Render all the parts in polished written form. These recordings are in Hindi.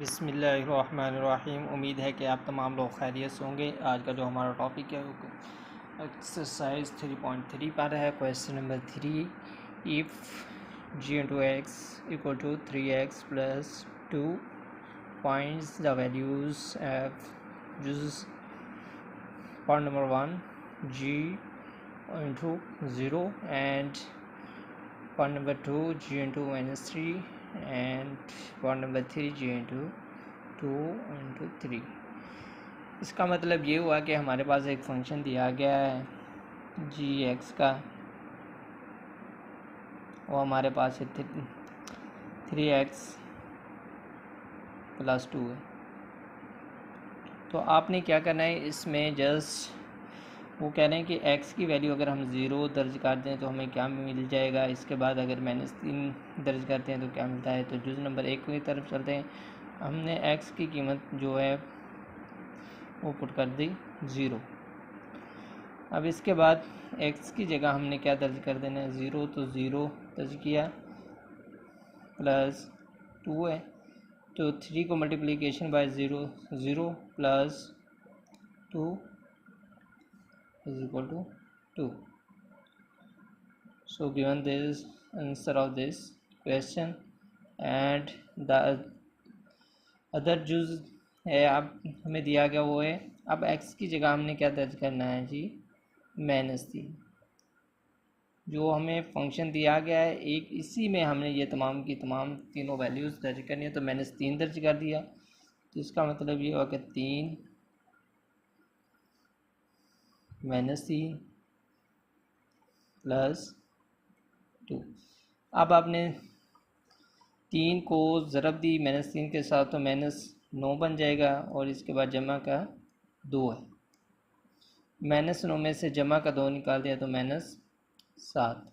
बिस्मिल्लाहिर्रहमानिर्रहीम। उम्मीद है कि आप तमाम लोग खैरियत से होंगे। आज का जो हमारा टॉपिक है वो एक्सरसाइज 3.3 पर है। Question number 3, if g into x equal to 3x plus 2 finds the values of just part number 1 g into 0 and part number 2 g into minus 3 and part number 3 g into 2 into 3। इसका मतलब ये हुआ कि हमारे पास एक फंक्शन दिया गया है जी एक्स का, वो हमारे पास है 3x प्लस 2 है। तो आपने क्या करना है, इसमें जस्ट वो कह रहे हैं कि x की वैल्यू अगर हम 0 दर्ज कर दें तो हमें क्या मिल जाएगा। इसके बाद अगर -3 दर्ज करते हैं तो क्या मिलता है। तो जुज़ नंबर 1 की तरफ चलते हैं। हमने x की कीमत जो है वो पुट कर दी 0। अब इसके बाद x की जगह हमने क्या दर्ज कर देना है, 0, तो 0 दर्ज किया प्लस 2 है, तो 3 को multiplication bye 0, 0 plus 2 is equal to 2. So given this answer of this question and the other जुज है आप हमें दिया गया वो है। अब x की जगह हमने क्या दर्ज करना है जी, -3। जो हमें फंक्शन दिया गया है एक, इसी में हमने ये तमाम की तमाम तीनों वैल्यूज़ दर्ज करनी है। तो -3 दर्ज कर दिया, तो इसका मतलब ये हुआ कि 3 -3 प्लस 2। अब आपने 3 को ज़रब दी -3 के साथ, तो -9 बन जाएगा और इसके बाद जमा का 2 है। -9 में से जमा का 2 निकाल दिया तो -7,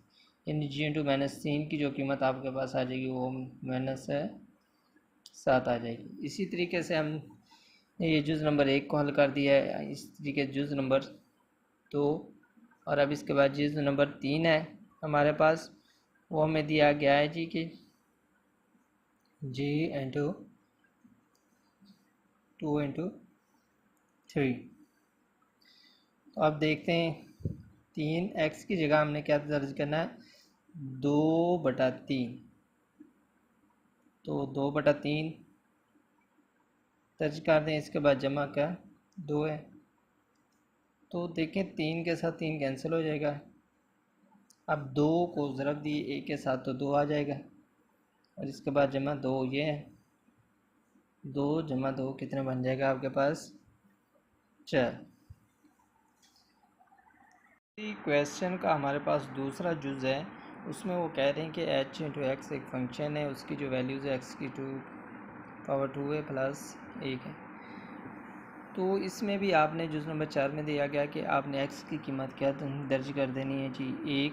यानी जी इंटू -3 की जो कीमत आपके पास आ जाएगी वो -7 आ जाएगी। इसी तरीके से हम ये जुज़ नंबर 1 को हल कर दिया है। इस तरीके जुज़ नंबर 2 और अब इसके बाद जुज़ नंबर 3 है हमारे पास, वो हमें दिया गया है जी कि g इंटू 2 इंटू 3। तो अब देखते हैं 3x की जगह हमने क्या दर्ज करना है, 2/3। तो 2/3 दर्ज कर दें, इसके बाद जमा का 2 है। तो देखें 3 के साथ 3 कैंसिल हो जाएगा। अब 2 को ज़रब दी 1 के साथ तो 2 आ जाएगा और इसके बाद जमा 2 ये है। 2 जमा 2 कितने बन जाएगा आपके पास, 4। क्वेश्चन का हमारे पास दूसरा जुज़ है, उसमें वो कह रहे हैं कि h इंटू एक्स एक फ़ंक्शन है, उसकी जो वैल्यूज़ है x की 2 है प्लस 1 है। तो इसमें भी आपने जुज़ नंबर 4 में दिया गया कि आपने x की कीमत क्या दर्ज कर देनी है जी, 1।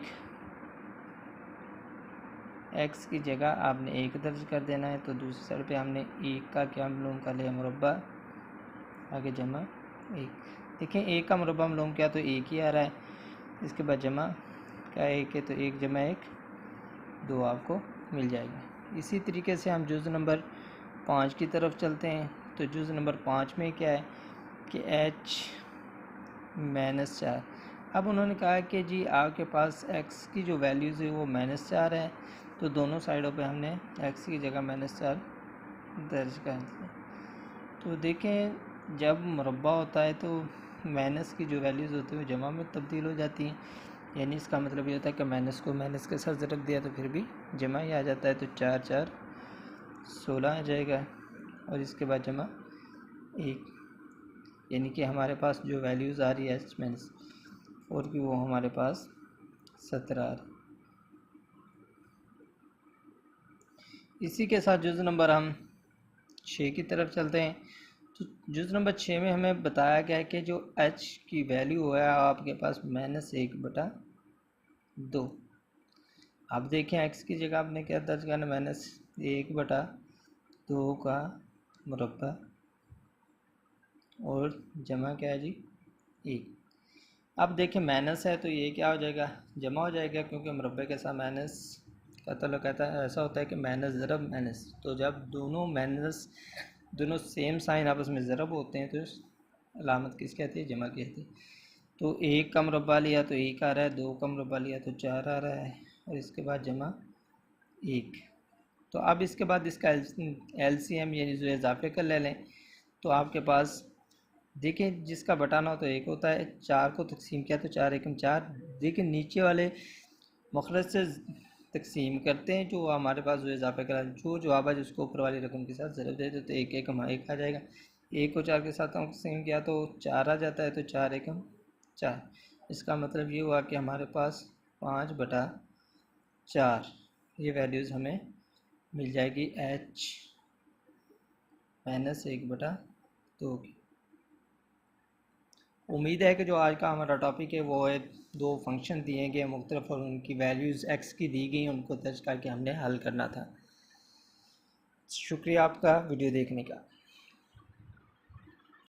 x की जगह आपने 1 दर्ज कर देना है। तो दूसरी साइड पे हमने 1 का क्या मालूम कर लिया, मुरब्बा, आगे जमा 1। देखें 1 का मुरब्बा मालूम किया तो 1 ही आ रहा है। इसके बाद जमा का 1 है तो 1 जमा 1 2 आपको मिल जाएगा। इसी तरीके से हम जुज़ नंबर 5 की तरफ चलते हैं। तो जुज़ नंबर 5 में क्या है कि h -4। अब उन्होंने कहा कि जी आपके पास x की जो वैल्यूज़ है वो -4 है, तो दोनों साइडों पे हमने x की जगह -4 दर्ज कर दिया। तो देखें जब मुरब्बा होता है तो माइनस की जो वैल्यूज़ होती है वो जमा में तब्दील हो जाती हैं, यानी इसका मतलब ये होता है कि माइनस को माइनस के साथ ज़रब दिया तो फिर भी जमा ही आ जाता है। तो 4 4 16 आ जाएगा और इसके बाद जमा 1, यानी कि हमारे पास जो वैल्यूज़ आ रही है -4 की वो हमारे पास 17 आ रही। इसी के साथ जुज़ नंबर हम 6 की तरफ चलते हैं। तो जुज़ नंबर 6 में हमें बताया गया है कि जो h की वैल्यू है आपके पास -1/2। अब देखें x की जगह आपने क्या दर्ज करना, -1/2 का मुरब्बा और जमा क्या है जी 1। अब देखें माइनस है तो ये क्या हो जाएगा, जमा हो जाएगा, क्योंकि मुरब्बे के साथ माइनस का ताल्लुक कहता है, ऐसा होता है कि माइनस ज़रब माइनस। तो जब दोनों माइनस दोनों सेम साइन आपस में ज़रब होते हैं तो अलामत किस कहती है, जमा कहती है। तो 1 का मुरब्बा लिया तो 1 आ रहा है, 2 का मुरब्बा लिया तो 4 आ रहा है, और इसके बाद जमा 1। तो अब इसके बाद इसका LCM यानी जो इजाफे का ले लें, तो आपके पास देखें जिसका बटाना हो तो 1 होता है, 4 को तकसीम किया तो 4 एकम 4। देखिए नीचे वाले मखरज से तकसीम करते हैं, जो हमारे पास जो इजाफे का जो जवाब है जिसको ऊपर वाली रकम के साथ ज़रब दे दे तो 1 एकम 1 आ जाएगा। 1 को 4 के साथ तकसीम किया तो 4 आ जाता है, तो 4 एकम 4। इसका मतलब ये हुआ कि हमारे पास 5/4 ये वैल्यूज़ हमें मिल जाएगी H - 1/2 की। उम्मीद है कि जो आज का हमारा टॉपिक है वो है 2 फंक्शन दिए गए मुख्तलिफ और उनकी वैल्यूज़ x की दी गई, उनको दर्ज करके हमने हल करना था। शुक्रिया आपका वीडियो देखने का।